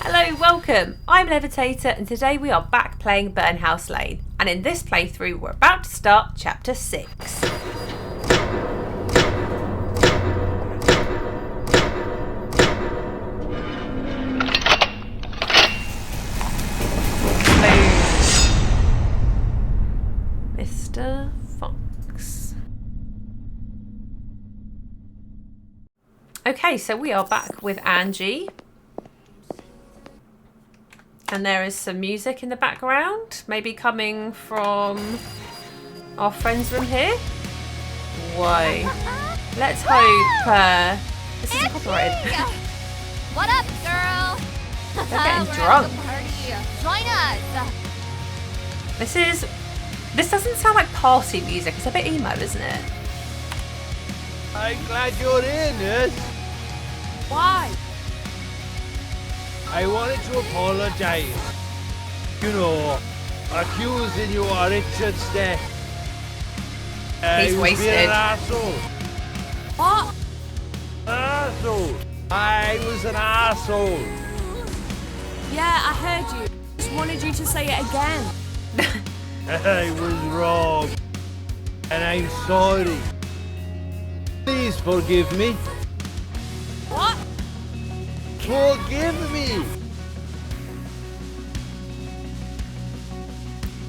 Hello, welcome. I'm Levitator and today we are back playing Burnhouse Lane. And in this playthrough we're about to start chapter 6. Mr. Fox. Okay, so we are back with Angie. And there is some music in the background, maybe coming from our friend's room here. Whoa. Let's hope this isn't copyrighted. What up, girl? They're getting We're drunk. having a party. Join us. This doesn't sound like party music. It's a bit emo, isn't it? I'm glad you're here, nurse. Why? I wanted to apologise. You know, accusing you of Richard's death. He's he was wasted. being an arsehole. What? Arsehole. I was an arsehole. Yeah, I heard you. Just wanted you to say it again. I was wrong. And I'm sorry. Please forgive me. What? Forgive me.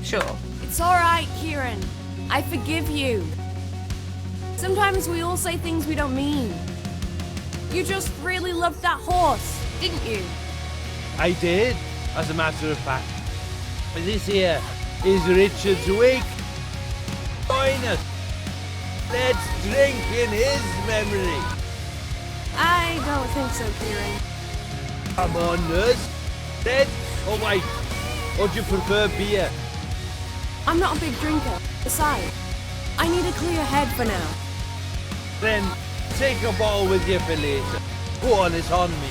Sure. It's alright, Kieran. I forgive you. Sometimes we all say things we don't mean. You just really loved that horse, didn't you? I did, as a matter of fact. But this here is Richard's wake. Join us. Let's drink in his memory. I don't think so, Kieran. Come on, nurse. Red or white? Or do you prefer beer? I'm not a big drinker. Besides, I need a clear head for now. Then take a bottle with you for later. Go on, it's on me.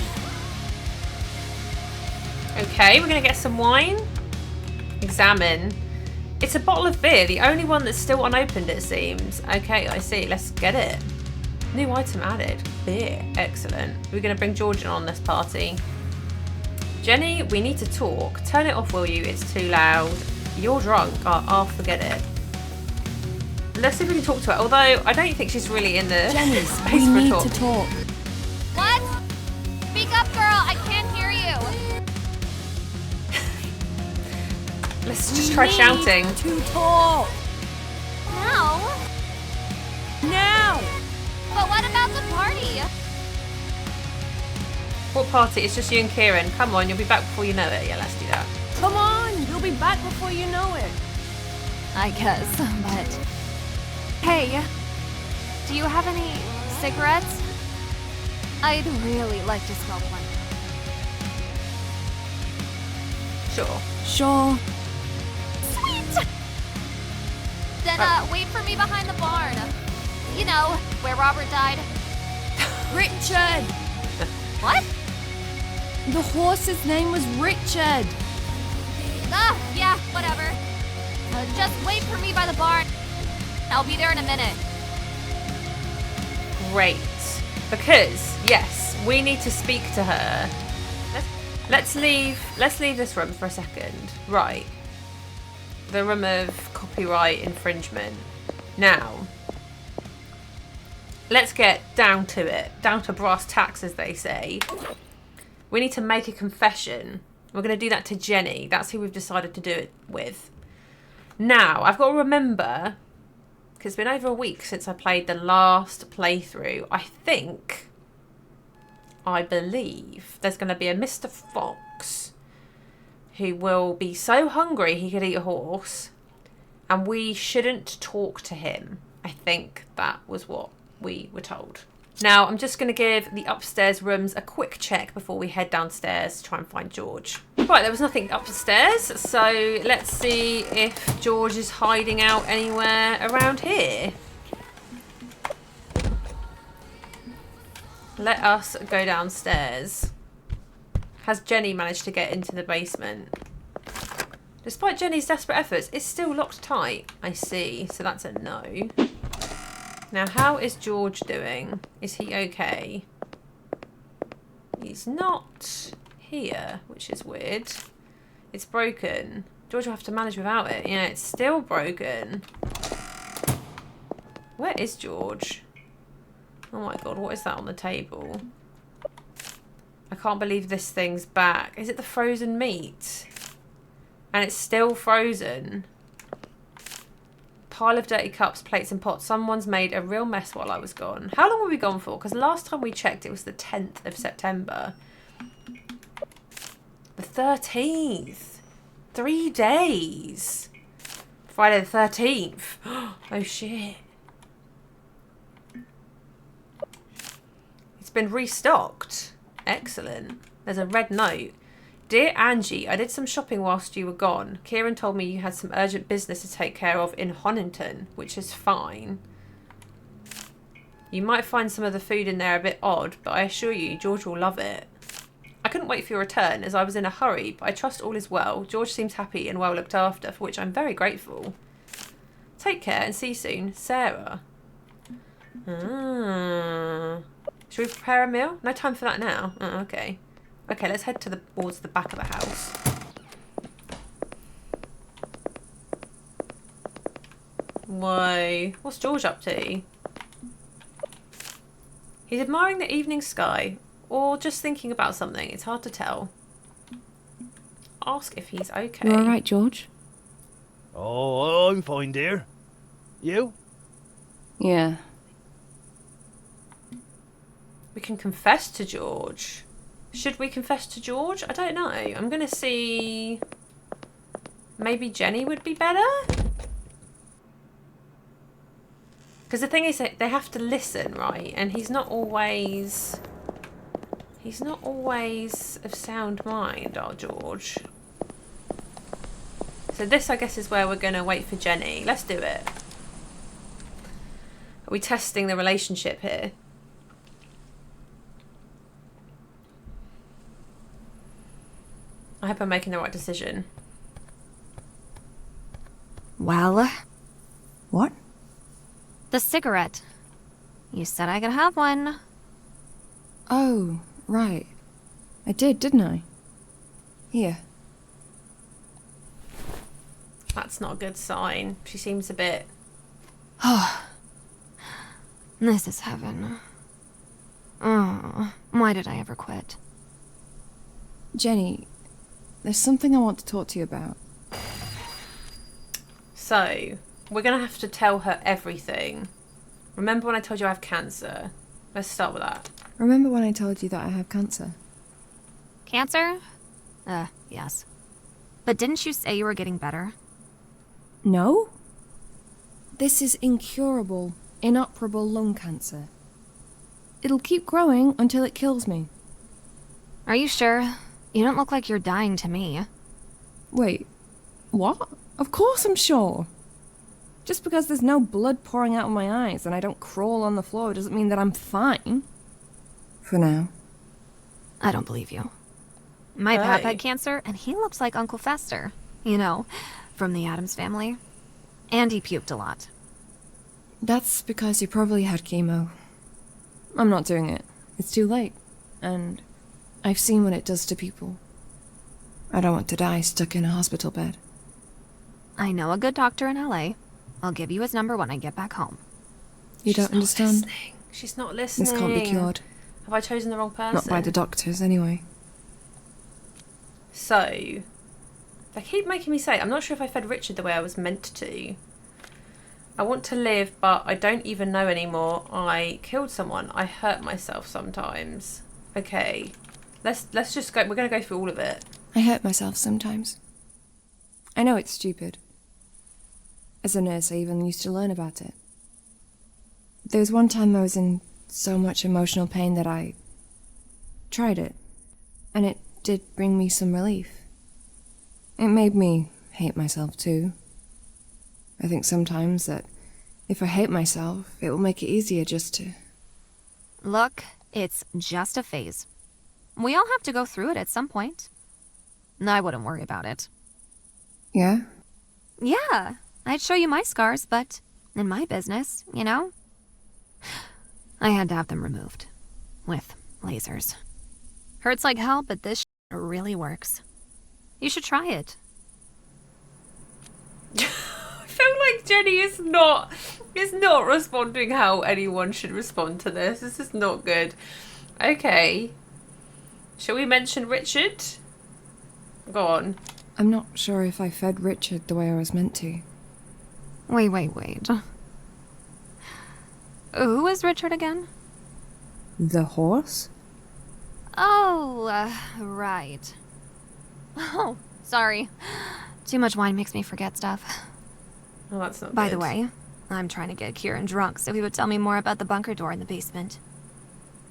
Okay, we're going to get some wine. Examine. It's a bottle of beer, the only one that's still unopened, it seems. Okay, I see. Let's get it. New item added. Beer. Excellent. We're going to bring George in on this party. Jenny, we need to talk. Turn it off, will you? It's too loud. You're drunk. I'll forget it. Let's see if we can talk to her. Although, I don't think she's really in the Jenny, space we for need talk. to talk. What? Speak up, girl. I can't hear you. Let's just try shouting. To talk. No. Now. But what about the party? What party? It's just you and Kieran. Come on, you'll be back before you know it. Yeah, let's do that. Come on, you'll be back before you know it. I guess, but... Hey, do you have any cigarettes? I'd really like to smoke one. Sure. Sure. Sweet! Then, wait for me behind the barn. You know, where Robert died. Richard. What? The horse's name was Richard. Yeah, whatever. Just wait for me by the barn. I'll be there in a minute. Great. Because, yes, we need to speak to her. Let's leave this room for a second. Right. The room of copyright infringement. Now, let's get down to it. Down to brass tacks, as they say. We need to make a confession. We're going to do that to Jenny. That's who we've decided to do it with. Now, I've got to remember, because it's been over a week since I played the last playthrough. I believe there's going to be a Mr. Fox who will be so hungry he could eat a horse, and we shouldn't talk to him. I think that was what we were told. Now, I'm just going to give the upstairs rooms a quick check before we head downstairs to try and find George. Right, there was nothing upstairs, so let's see if George is hiding out anywhere around here. Let us go downstairs. Has Jenny managed to get into the basement? Despite Jenny's desperate efforts, it's still locked tight. I see, so that's a no. Now, how is George doing? Is he okay? He's not here, which is weird. It's broken. George will have to manage without it. Yeah, it's still broken. Where is George? Oh my god, what is that on the table? I can't believe this thing's back. Is it the frozen meat? And it's still frozen. Pile of dirty cups, plates and pots. Someone's made a real mess while I was gone. How long were we gone for? Because last time we checked it was the 10th of September. The 13th. 3 days. Friday the 13th. Oh shit. It's been restocked. Excellent. There's a red note. Dear Angie, I did some shopping whilst you were gone. Kieran told me you had some urgent business to take care of in Honiton, which is fine. You might find some of the food in there a bit odd, but I assure you, George will love it. I couldn't wait for your return as I was in a hurry, but I trust all is well. George seems happy and well looked after, for which I'm very grateful. Take care and see you soon. Sarah. Should we prepare a meal? No time for that now. Oh, okay. Okay, let's head towards the back of the house. Whoa. What's George up to? He's admiring the evening sky, or just thinking about something. It's hard to tell. Ask if he's okay. You alright, George? Oh, I'm fine, dear. You? Yeah. We can confess to George. Should we confess to George? I don't know. I'm going to see... Maybe Jenny would be better? Because the thing is that they have to listen, right? And he's not always... He's not always of sound mind, our George. So this, I guess, is where we're going to wait for Jenny. Let's do it. Are we testing the relationship here? I hope I'm making the right decision. Well, What? the cigarette. You said I could have one. Oh, right. I did, didn't I? Here. That's not a good sign. She seems a bit... This is heaven. Oh, why did I ever quit? Jenny, there's something I want to talk to you about. So, we're going to have to tell her everything. Remember when I told you I have cancer? Let's start with that. Remember when I told you that I have cancer? Cancer? Yes. But didn't you say you were getting better? No. This is incurable, inoperable lung cancer. It'll keep growing until it kills me. Are you sure? You don't look like you're dying to me. Wait, what? Of course I'm sure. Just because there's no blood pouring out of my eyes and I don't crawl on the floor doesn't mean that I'm fine. For now. I don't believe you. My pap had cancer, and he looks like Uncle Fester. You know, from the Addams Family. And he puked a lot. That's because you probably had chemo. I'm not doing it. It's too late. And I've seen what it does to people. I don't want to die stuck in a hospital bed. I know a good doctor in LA. I'll give you his number when I get back home. You don't understand? She's not listening. This can't be cured. Have I chosen the wrong person? Not by the doctors, anyway. So, they keep making me say, I'm not sure if I fed Richard the way I was meant to. I want to live, but I don't even know anymore. I killed someone. I hurt myself sometimes. Okay, let's just go. We're going to go through all of it. I hurt myself sometimes. I know it's stupid. As a nurse, I even used to learn about it. There was one time I was in so much emotional pain that I tried it, and it did bring me some relief. It made me hate myself too. I think sometimes that if I hate myself, it will make it easier just to... Look, it's just a phase. We all have to go through it at some point. I wouldn't worry about it. Yeah? Yeah, I'd show you my scars, but in my business, you know? I had to have them removed. With lasers. Hurts like hell, but this really works. You should try it. I feel like Jenny is not responding how anyone should respond to this. This is not good. Okay. Shall we mention Richard? Go on. I'm not sure if I fed Richard the way I was meant to. Wait. Who is Richard again? The horse? Oh, right. Oh, sorry. Too much wine makes me forget stuff. Oh, that's not By good. the way, I'm trying to get Kieran drunk so he would tell me more about the bunker door in the basement.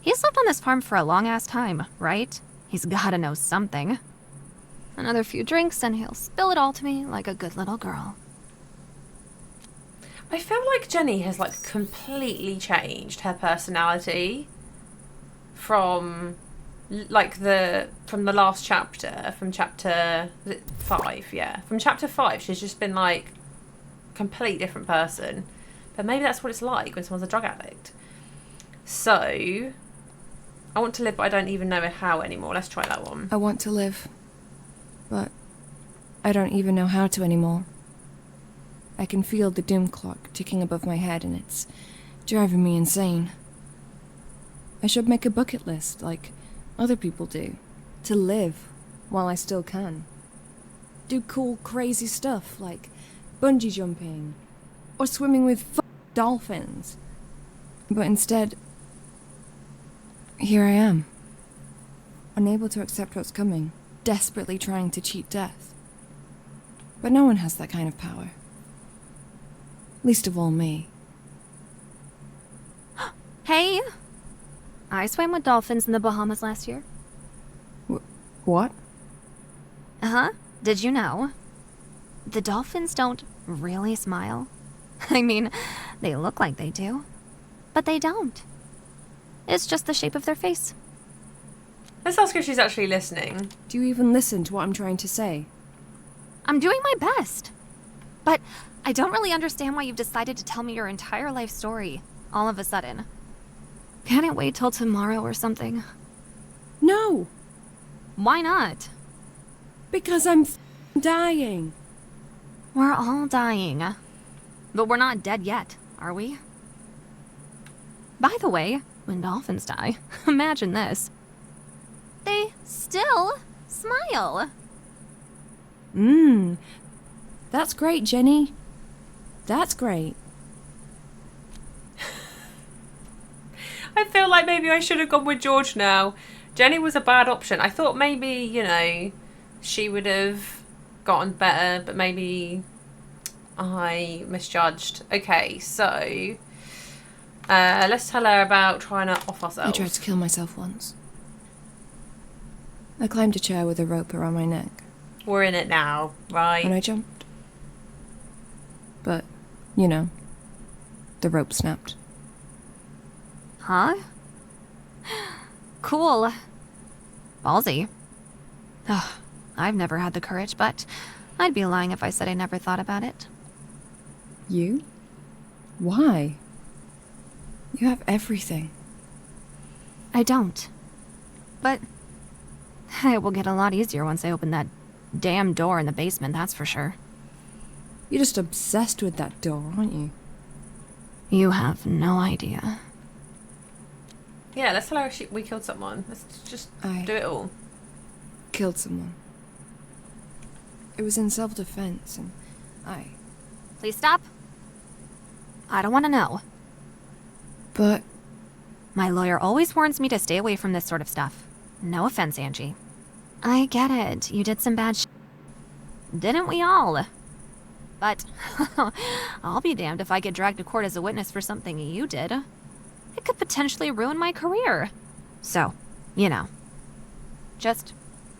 He's lived on this farm for a long-ass time, right? He's gotta know something. Another few drinks and he'll spill it all to me like a good little girl. I feel like Jenny has like completely changed her personality from the last chapter, from chapter 5, yeah. From chapter 5, she's just been like a completely different person. But maybe that's what it's like when someone's a drug addict. So, I want to live, but I don't even know how anymore. Let's try that one. I want to live, but I don't even know how to anymore. I can feel the doom clock ticking above my head and it's driving me insane. I should make a bucket list like other people do, to live while I still can. Do cool, crazy stuff like bungee jumping or swimming with dolphins. But instead, here I am, unable to accept what's coming, desperately trying to cheat death. But no one has that kind of power. Least of all me. Hey! I swam with dolphins in the Bahamas last year. What? Uh-huh. Did you know? The dolphins don't really smile. I mean, they look like they do. But they don't. It's just the shape of their face. Let's ask her if she's actually listening. Do you even listen to what I'm trying to say? I'm doing my best. But I don't really understand why you've decided to tell me your entire life story, all of a sudden. Can't it wait till tomorrow or something? No! Why not? Because I'm dying. We're all dying. But we're not dead yet, are we? By the way, when dolphins die, imagine this. They still smile. That's great, Jenny. That's great. I feel like maybe I should have gone with George now. Jenny was a bad option. I thought maybe, she would have gotten better, but maybe I misjudged. Okay, so let's tell her about trying to off ourselves. I tried to kill myself once. I climbed a chair with a rope around my neck. We're in it now, right? And I jumped. But, the rope snapped. Huh? Cool. Ballsy. Ugh, I've never had the courage, but I'd be lying if I said I never thought about it. You? Why? You have everything. I don't. But it will get a lot easier once I open that damn door in the basement, that's for sure. You're just obsessed with that door, aren't you? You have no idea. Yeah, let's tell her we killed someone. Let's just do it all. Killed someone. It was in self-defense, and Please stop. I don't want to know. But My lawyer always warns me to stay away from this sort of stuff. No offense, Angie. I get it. You did some bad Didn't we all? But I'll be damned if I get dragged to court as a witness for something you did. It could potentially ruin my career. So, just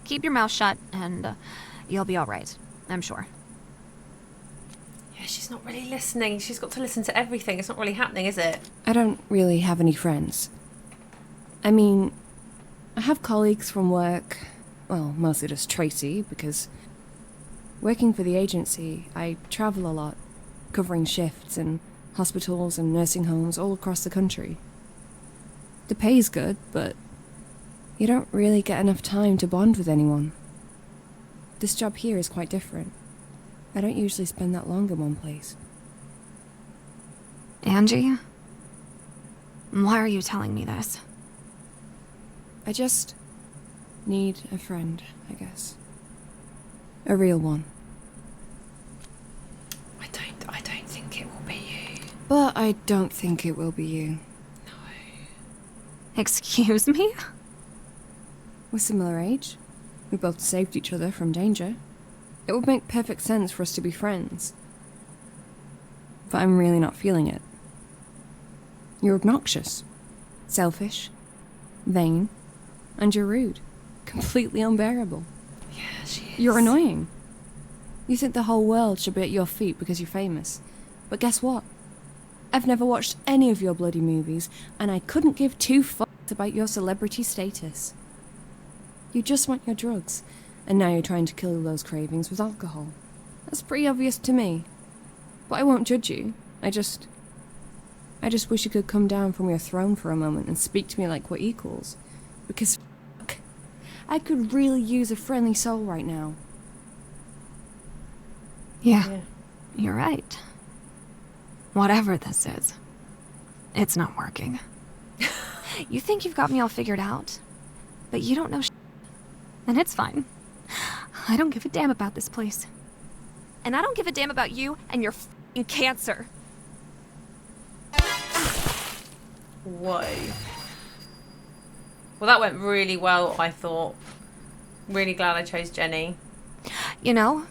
keep your mouth shut and you'll be all right, I'm sure. Yeah, she's not really listening. She's got to listen to everything. It's not really happening, is it? I don't really have any friends. I mean, I have colleagues from work. Well, mostly just Tracy, because working for the agency, I travel a lot, covering shifts in hospitals and nursing homes all across the country. The pay's good, but You don't really get enough time to bond with anyone. This job here is quite different. I don't usually spend that long in one place. Angie? Why are you telling me this? I just need a friend, I guess. A real one. I don't think it will be you. But I don't think it will be you. Excuse me? We're similar age. We both saved each other from danger. It would make perfect sense for us to be friends. But I'm really not feeling it. You're obnoxious, selfish, vain, and you're rude. Completely unbearable. Yeah, she is. You're annoying. You think the whole world should be at your feet because you're famous. But guess what? I've never watched any of your bloody movies, and I couldn't give two fucks about your celebrity status. You just want your drugs, and now you're trying to kill those cravings with alcohol. That's pretty obvious to me. But I won't judge you. I just wish you could come down from your throne for a moment and speak to me like we're equals. Because fuck, I could really use a friendly soul right now. Yeah, you're right. Whatever this is, it's not working. You think you've got me all figured out, but you don't know shit. And it's fine. I don't give a damn about this place. And I don't give a damn about you and your f***ing cancer. Whoa. Well, that went really well, I thought. Really glad I chose Jenny. You know,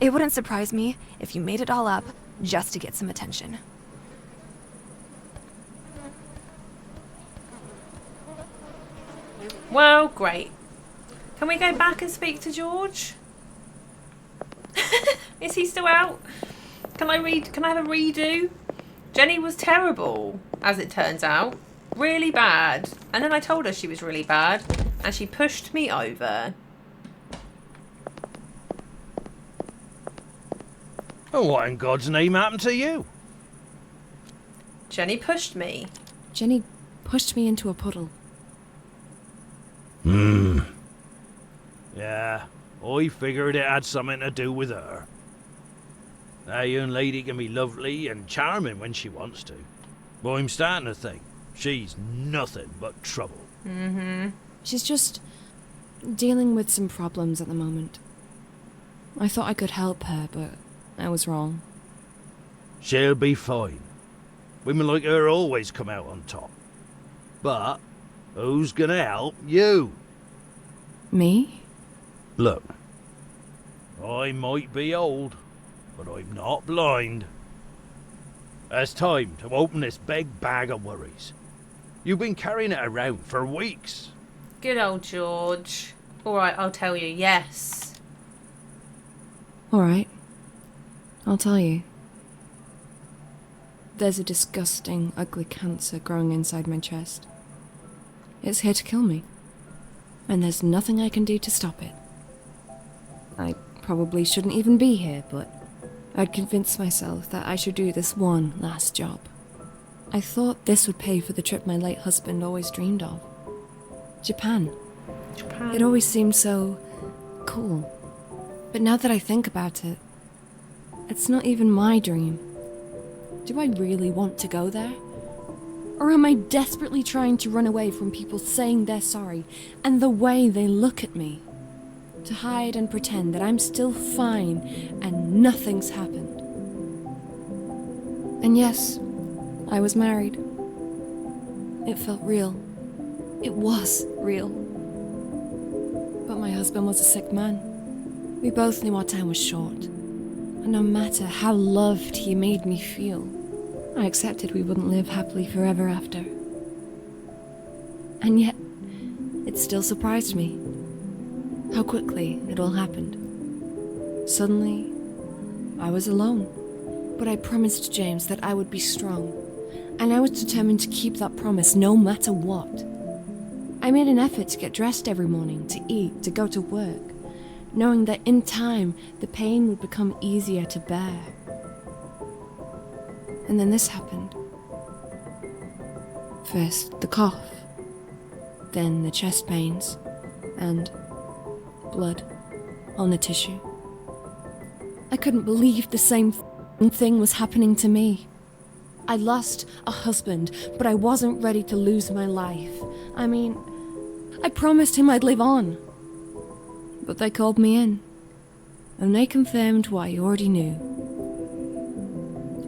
it wouldn't surprise me if you made it all up just to get some attention. Well, great. Can we go back and speak to George? Is he still out? Can I have a redo? Jenny was terrible, as it turns out. Really bad. And then I told her she was really bad, and she pushed me over. Oh, what in God's name happened to you? Jenny pushed me. Jenny pushed me into a puddle. Yeah, I figured it had something to do with her. That young lady can be lovely and charming when she wants to. But I'm starting to think she's nothing but trouble. She's just dealing with some problems at the moment. I thought I could help her, but I was wrong. She'll be fine. Women like her always come out on top. But who's gonna help you? Me? Look, I might be old, but I'm not blind. It's time to open this big bag of worries. You've been carrying it around for weeks. Good old George. Alright, I'll tell you, yes. Alright. I'll tell you. There's a disgusting, ugly cancer growing inside my chest. It's here to kill me. And there's nothing I can do to stop it. I probably shouldn't even be here, but I'd convinced myself that I should do this one last job. I thought this would pay for the trip my late husband always dreamed of. Japan. It always seemed so cool. But now that I think about it, it's not even my dream. Do I really want to go there? Or am I desperately trying to run away from people saying they're sorry and the way they look at me? To hide and pretend that I'm still fine and nothing's happened. And yes, I was married. It felt real. It was real. But my husband was a sick man. We both knew our time was short. And no matter how loved he made me feel, I accepted we wouldn't live happily forever after. And yet, it still surprised me how quickly it all happened. Suddenly, I was alone. But I promised James that I would be strong, and I was determined to keep that promise no matter what. I made an effort to get dressed every morning, to eat, to go to work, knowing that in time the pain would become easier to bear. And then this happened. First, the cough. then the chest pains, and blood on the tissue. I couldn't believe the same thing was happening to me. I lost a husband, but I wasn't ready to lose my life. I mean, I promised him I'd live on. But they called me in, and they confirmed what I already knew.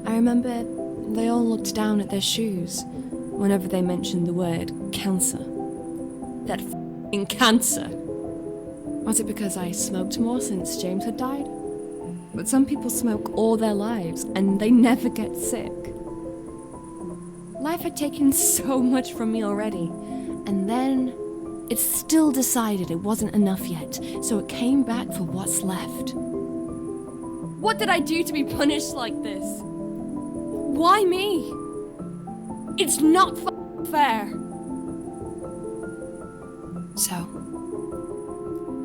I remember they all looked down at their shoes whenever they mentioned the word cancer. That f***ing cancer. Was it because I smoked more since James had died? But some people smoke all their lives and they never get sick. Life had taken so much from me already, and then it still decided it wasn't enough yet, so it came back for what's left. What did I do to be punished like this? Why me? It's not fair. So,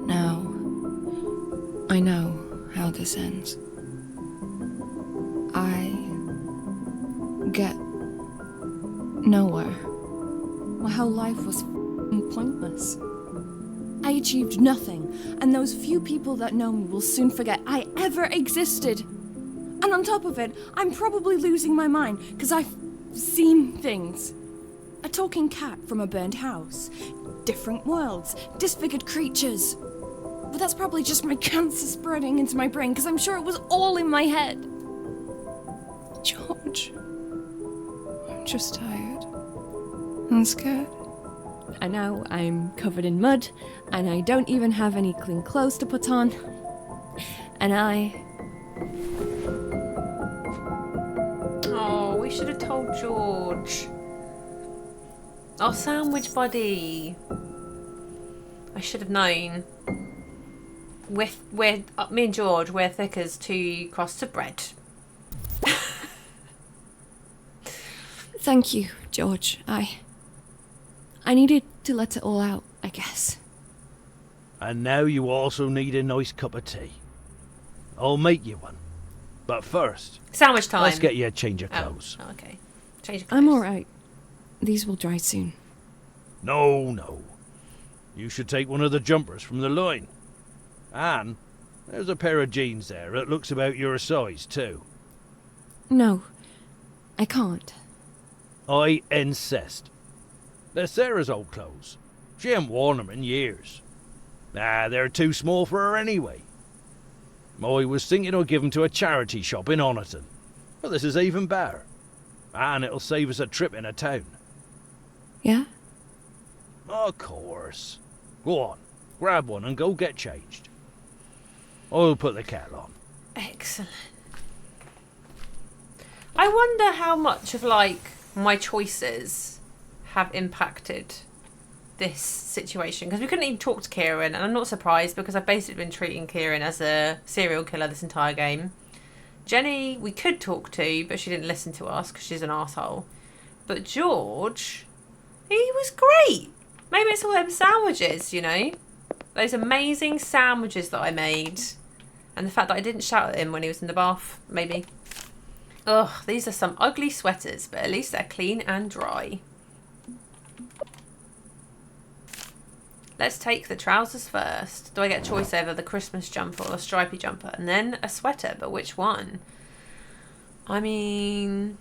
now I know how this ends. I get nowhere. My whole life was pointless. I achieved nothing, and those few people that know me will soon forget I ever existed. And on top of it, I'm probably losing my mind because I've seen things. A talking cat from a burned house, different worlds, disfigured creatures. But that's probably just my cancer spreading into my brain because I'm sure it was all in my head. George, I'm just tired and scared. And now I'm covered in mud, and I don't even have any clean clothes to put on. And Oh, we should have told George. Our sandwich buddy. I should have known. We're me and George, we're thick as two crusts of bread. Thank you, George. I needed to let it all out, I guess. And now you also need a nice cup of tea. I'll make you one. But first, Sandwich time. let's get you a change of clothes. Oh, okay. Change of clothes. I'm alright. These will dry soon. No. You should take one of the jumpers from the line. And there's a pair of jeans there that looks about your size too. No, I can't. I insist. They're Sarah's old clothes. She ain't worn them in years. They're too small for her anyway. I was thinking of giving to a charity shop in Oniton. But this is even better. And it'll save us a trip in a town. Yeah? Of course. Go on, grab one and go get changed. I'll put the kettle on. Excellent. I wonder how much of, my choices have impacted this situation. Because we couldn't even talk to Kieran, and I'm not surprised because I've basically been treating Kieran as a serial killer this entire game. Jenny, we could talk to, but she didn't listen to us because she's an arsehole. But George, he was great. Maybe it's all them sandwiches, you know? Those amazing sandwiches that I made. And the fact that I didn't shout at him when he was in the bath, maybe. Ugh, these are some ugly sweaters, but at least they're clean and dry. Let's take the trousers first. Do I get a choice over the Christmas jumper or a stripy jumper? And then a sweater, but which one? I mean...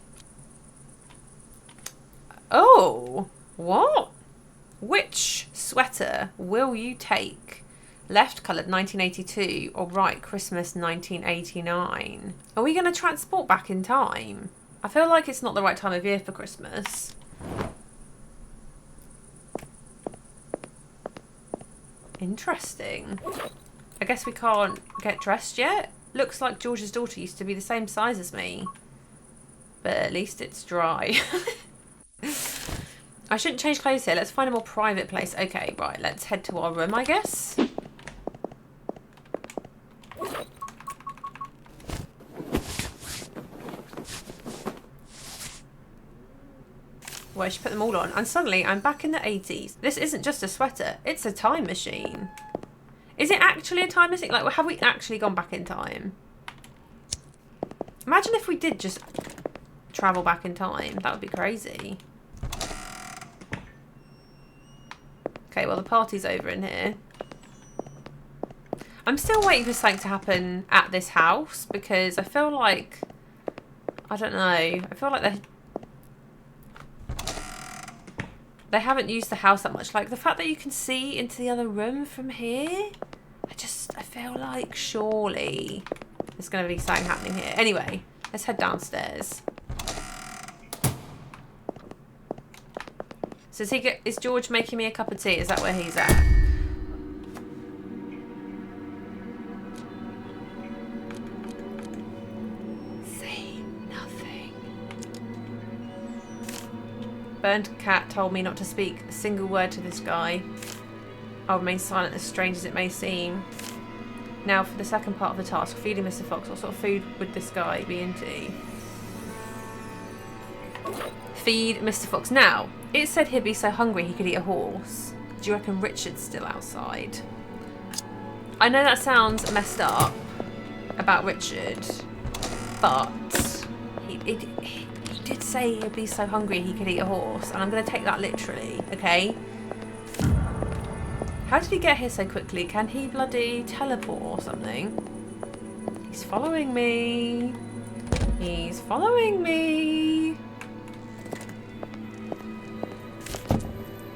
Oh! What? Which sweater will you take? Left coloured 1982 or right Christmas 1989? Are we going to transport back in time? I feel like it's not the right time of year for Christmas. Interesting. I guess we can't get dressed yet. Looks like George's daughter used to be the same size as me. But at least it's dry. I shouldn't change clothes here. Let's find a more private place. Okay, right. Let's head to our room, I guess. Well, I should put them all on. And suddenly, I'm back in the 80s. This isn't just a sweater. It's a time machine. Is it actually a time machine? Like, have we actually gone back in time? Imagine if we did just travel back in time. That would be crazy. Okay, well the party's over in here. I'm still waiting for something to happen at this house because I feel like, I don't know, I feel like they haven't used the house that much. Like the fact that you can see into the other room from here, I feel like surely there's going to be something happening here. Anyway, let's head downstairs. So is George making me a cup of tea? Is that where he's at? Say nothing. Burned cat told me not to speak a single word to this guy. I'll remain silent, as strange as it may seem. Now for the second part of the task, feeding Mr. Fox. What sort of food would this guy be into? Feed Mr. Fox. Now, it said he'd be so hungry he could eat a horse. Do you reckon Richard's still outside? I know that sounds messed up about Richard, but he did say he'd be so hungry he could eat a horse, and I'm going to take that literally, okay? How did he get here so quickly? Can he bloody teleport or something? He's following me. He's following me.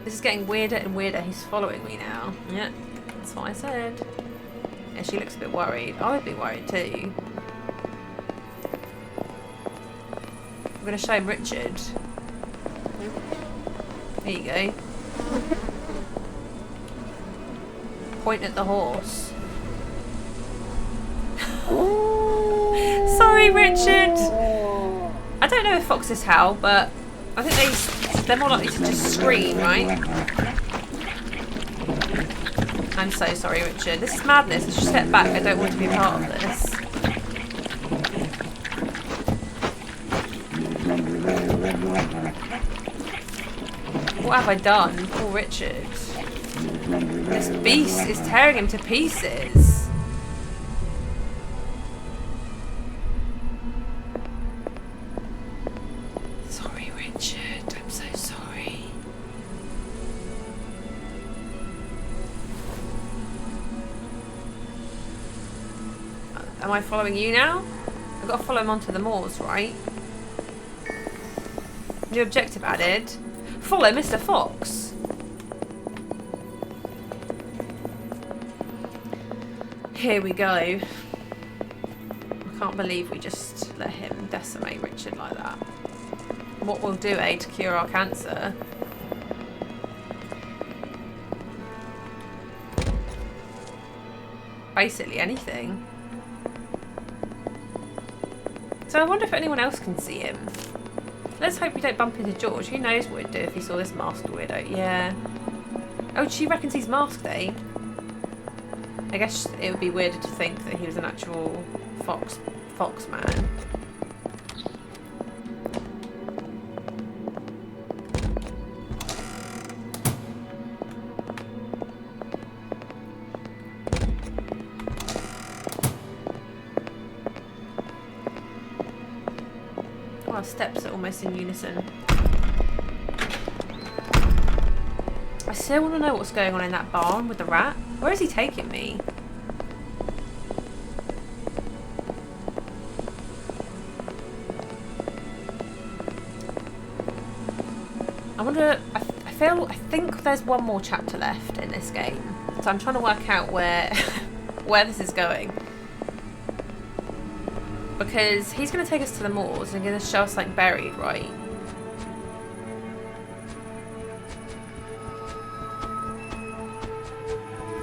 This is getting weirder and weirder. He's following me now. Yeah, that's what I said. Yeah, she looks a bit worried. I would be worried too. I'm going to show him Richard. There you go. Point at the horse. Sorry, Richard. I don't know if foxes howl, but I think they're more likely to just scream, right? I'm so sorry, Richard. This is madness. Let's just step back. I don't want to be a part of this. What have I done? Poor Richard. This beast is tearing him to pieces. Sorry, Richard. I'm so sorry. Am I following you now? I've got to follow him onto the moors, right? New objective added. Follow Mr. Fox. Here we go. I can't believe we just let him decimate Richard like that. What will do, to cure our cancer? Basically anything. So I wonder if anyone else can see him. Let's hope we don't bump into George. Who knows what he'd do if he saw this masked weirdo. Yeah. Oh, she reckons he's masked, eh? I guess it would be weirder to think that he was an actual fox man. Oh, our steps are almost in unison. I still want to know what's going on in that barn with the rat. Where is he taking me? I wonder, I think there's one more chapter left in this game. So I'm trying to work out where this is going. Because he's going to take us to the moors and going to show us like buried, right?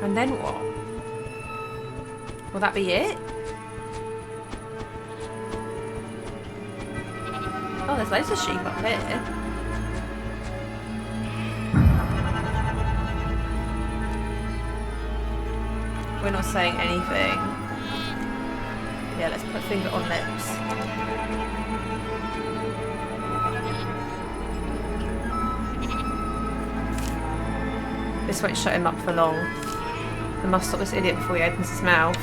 And then what? Will that be it? Oh, there's loads of sheep up here. We're not saying anything. Yeah, let's put finger on lips. This won't shut him up for long. I must stop this idiot before he opens his mouth.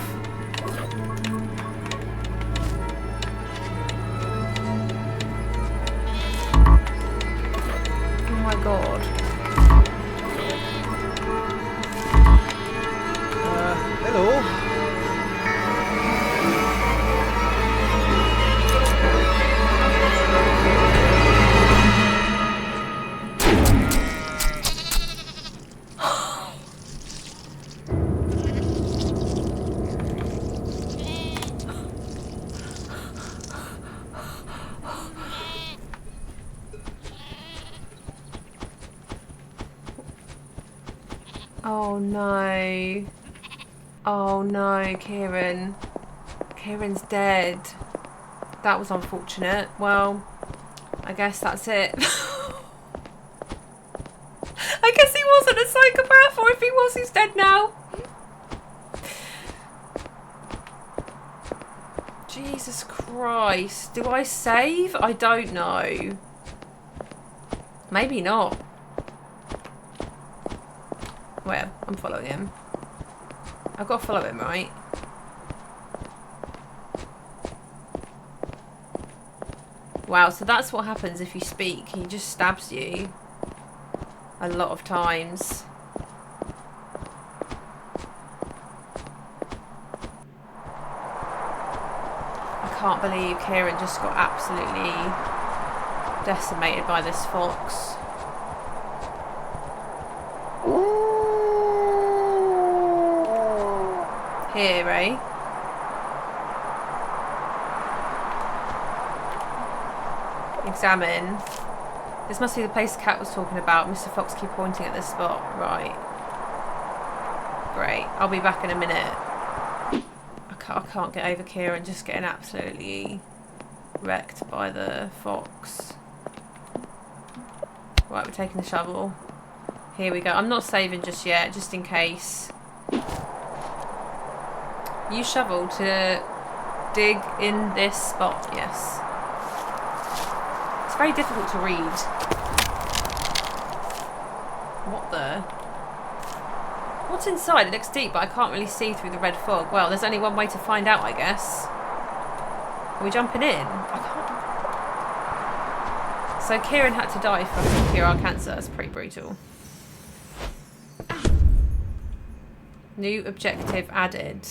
Oh my god. Hello. Oh no. Oh no, Kieran. Kieran's dead. That was unfortunate. Well, I guess that's it. I guess he wasn't a psychopath, or if he was, he's dead now. Jesus Christ. Do I save? I don't know. Maybe not. Well, I'm following him. I've got to follow him, right? Wow, so that's what happens if you speak. He just stabs you a lot of times. I can't believe Kieran just got absolutely decimated by this fox. Here, eh? Examine. This must be the place the cat was talking about. Mr. Fox keep pointing at this spot. Right. Great. I'll be back in a minute. I can't get over Kieran just getting absolutely wrecked by the fox. Right, we're taking the shovel. Here we go. I'm not saving just yet, just in case. Use shovel to dig in this spot. Yes. It's very difficult to read. What the? What's inside? It looks deep, but I can't really see through the red fog. Well, there's only one way to find out, I guess. Are we jumping in? I can't. So Kieran had to die for us to cure our cancer. That's pretty brutal. New objective added.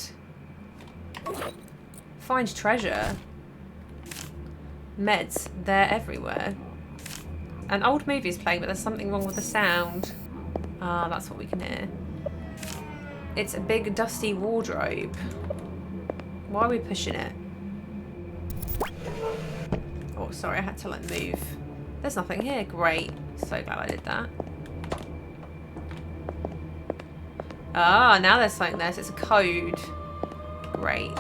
Find treasure. Meds, they're everywhere. An old movie is playing, but there's something wrong with the sound. Ah, that's what we can hear. It's a big dusty wardrobe. Why are we pushing it? Oh, sorry, I had to like move. There's nothing here. Great. So glad I did that. Ah, now there's something there. So it's a code. Great.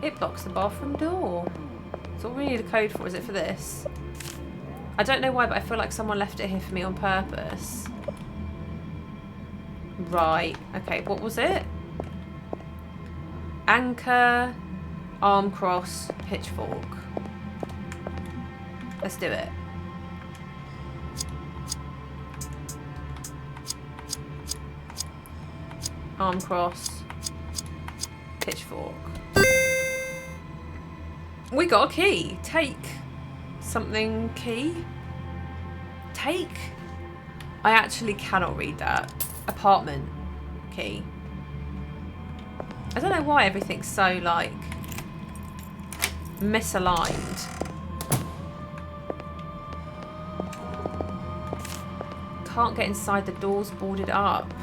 It blocks the bathroom door. That's all we need a code for. Is it for this? I don't know why, but I feel like someone left it here for me on purpose. Right. Okay, what was it? Anchor, arm cross, pitchfork. Let's do it. Arm cross, pitchfork. We got a key. Take something key. Take? I actually cannot read that. Apartment key. I don't know why everything's so like misaligned. Can't get inside, the door's boarded up.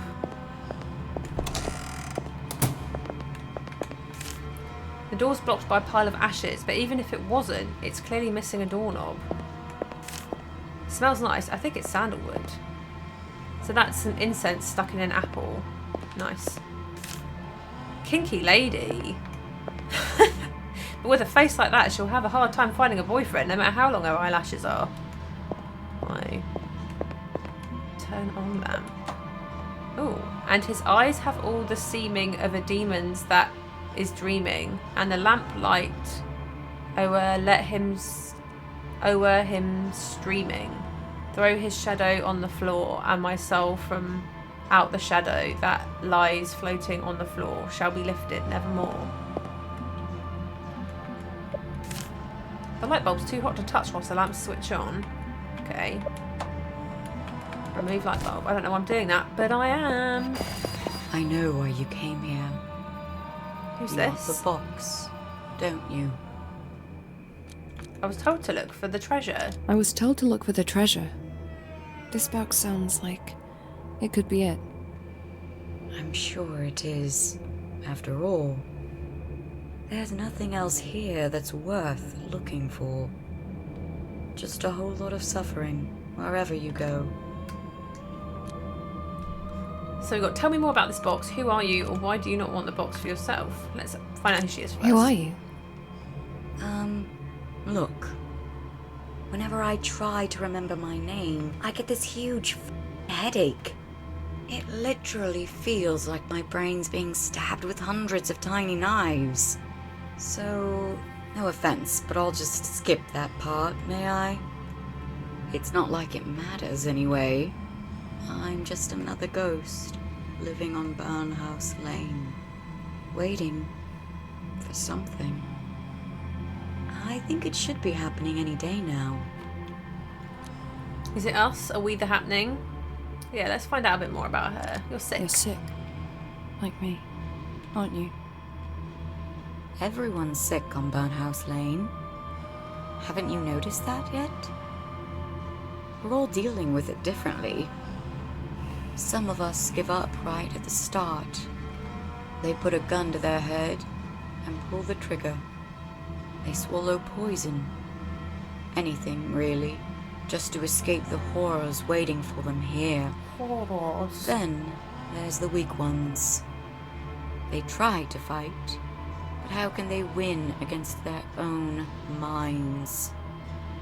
The door's blocked by a pile of ashes, but even if it wasn't, it's clearly missing a doorknob. It smells nice. I think it's sandalwood. So that's some incense stuck in an apple. Nice. Kinky lady. But with a face like that, she'll have a hard time finding a boyfriend, no matter how long her eyelashes are. Why? Turn on lamp. Oh, and his eyes have all the seeming of a demon's that is dreaming, and the lamp light o'er him streaming. Throw his shadow on the floor, and my soul from out the shadow that lies floating on the floor shall be lifted nevermore. The light bulb's too hot to touch whilst the lamps switch on. Okay. Remove light bulb. I don't know why I'm doing that, but I am. I know why you came here. Who's You want this? the box, don't you? I was told to look for the treasure. I was told to look for the treasure. This box sounds like it could be it. I'm sure it is. After all, there's nothing else here that's worth looking for. Just a whole lot of suffering wherever you go. So we've got, tell me more about this box. Who are you, or why do you not want the box for yourself? Let's find out who she is first. Who are you? Look. Whenever I try to remember my name, I get this huge headache. It literally feels like my brain's being stabbed with hundreds of tiny knives. So, no offense, but I'll just skip that part, may I? It's not like it matters anyway. I'm just another ghost, living on Burnhouse Lane, waiting for something. I think it should be happening any day now. Is it us? Are we the happening? Yeah, let's find out a bit more about her. You're sick. You're sick. Like me. Aren't you? Everyone's sick on Burnhouse Lane. Haven't you noticed that yet? We're all dealing with it differently. Some of us give up right at the start. They put a gun to their head and pull the trigger. They swallow poison. Anything, really, just to escape the horrors waiting for them here. Horrors. Then there's the weak ones. They try to fight, but how can they win against their own minds?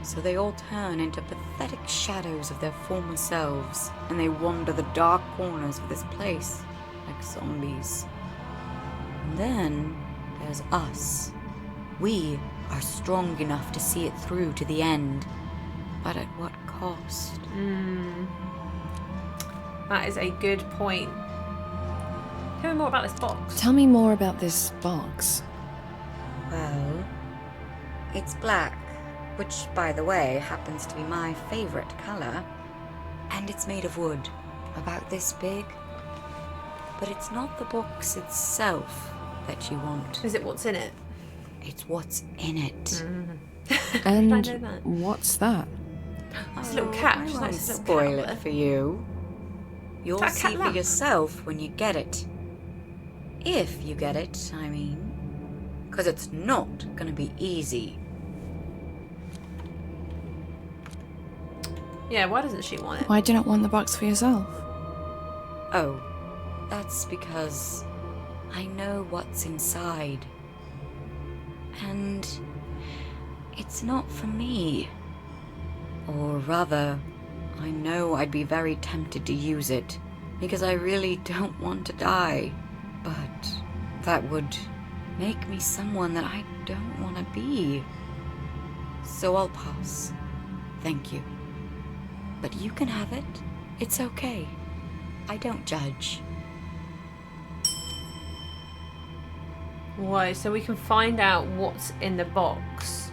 So they all turn into pathetic shadows of their former selves, and they wander the dark corners of this place like zombies. And then there's us. We are strong enough to see it through to the end, but at what cost? That is a good point. Tell me more about this box. Tell me more about this box. Well, it's black, which, by the way, happens to be my favorite color. And it's made of wood, about this big. But it's not the box itself that you want. Is it what's in it? It's what's in it. And I know that. what's that? It's a little cat. I She's won't like this little spoil cat it for you. You'll that a cat see for lamp? yourself when you get it. If you get it, I mean. Because it's not going to be easy. Yeah, why doesn't she want it? Why do you not want the box for yourself? Oh, that's because I know what's inside. And it's not for me. Or rather, I know I'd be very tempted to use it, because I really don't want to die. But that would make me someone that I don't want to be. So I'll pass. Thank you. But you can have it. It's okay. I don't judge. Why? So we can find out what's in the box.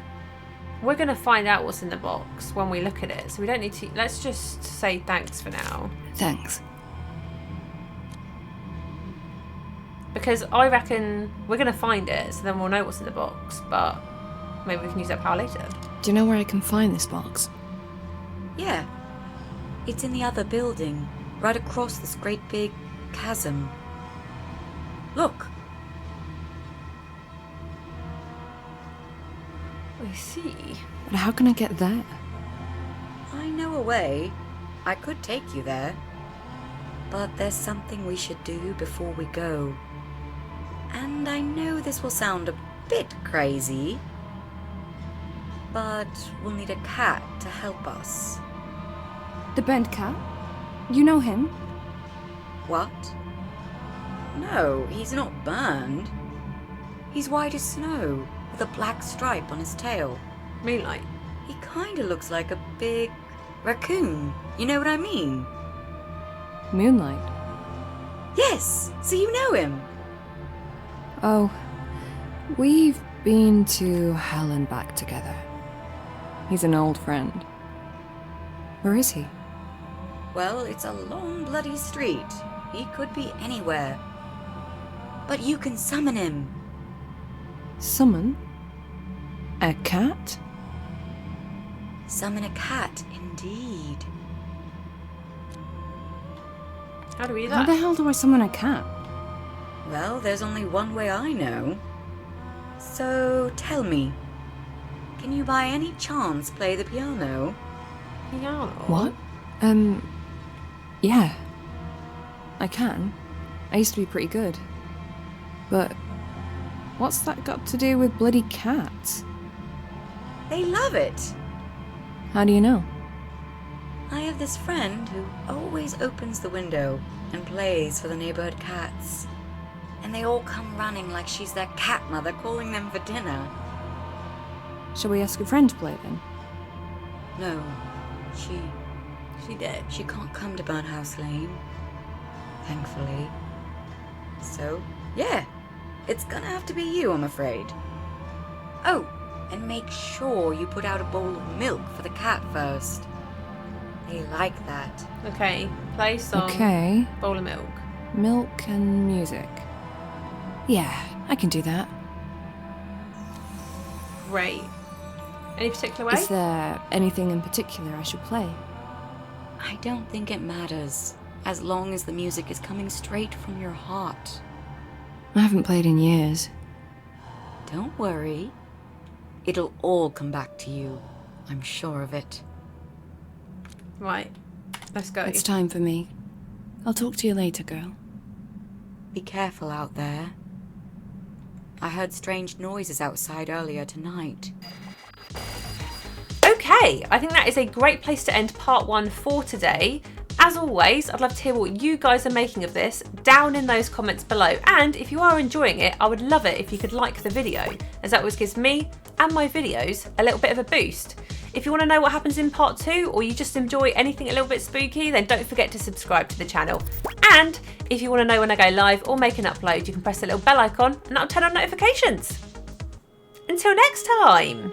We're going to find out what's in the box when we look at it. So we don't need to... Let's just say thanks for now. Thanks. Because I reckon we're going to find it, so then we'll know what's in the box. But maybe we can use that power later. Do you know where I can find this box? Yeah. It's in the other building, right across this great big chasm. Look. I see. But how can I get there? I know a way. I could take you there. But there's something we should do before we go. And I know this will sound a bit crazy, but we'll need a cat to help us. The burnt cat? You know him? What? No, he's not burned. He's white as snow, with a black stripe on his tail. Moonlight. He kinda looks like a big raccoon. You know what I mean? Moonlight. Yes, so you know him. Oh, we've been to hell and back together. He's an old friend. Where is he? Well, it's a long bloody street. He could be anywhere. But you can summon him. Summon? A cat? Summon a cat, indeed. How do we do How the that? hell do I summon a cat? Well, there's only one way I know. So, tell me, can you by any chance play the piano? Piano. What? Yeah. I can. I used to be pretty good. But what's that got to do with bloody cats? They love it. How do you know? I have this friend who always opens the window and plays for the neighborhood cats. And they all come running like she's their cat mother calling them for dinner. Shall we ask a friend to play then? No, She did. she can't come to Burnhouse Lane, thankfully. So, yeah, it's gonna have to be you, I'm afraid. Oh, and make sure you put out a bowl of milk for the cat first. They like that. Okay, play song. Okay. Bowl of milk. Milk and music. Yeah, I can do that. Great. Any particular way? Is there anything in particular I should play? I don't think it matters, as long as the music is coming straight from your heart. I haven't played in years. Don't worry. It'll all come back to you. I'm sure of it. Right. Let's go. It's time for me. I'll talk to you later, girl. Be careful out there. I heard strange noises outside earlier tonight. Okay, I think that is a great place to end part 1 for today. As always, I'd love to hear what you guys are making of this down in those comments below. And if you are enjoying it, I would love it if you could like the video, as that always gives me and my videos a little bit of a boost. If you want to know what happens in part 2, or you just enjoy anything a little bit spooky, then don't forget to subscribe to the channel. And if you want to know when I go live or make an upload, you can press the little bell icon and that'll turn on notifications. Until next time!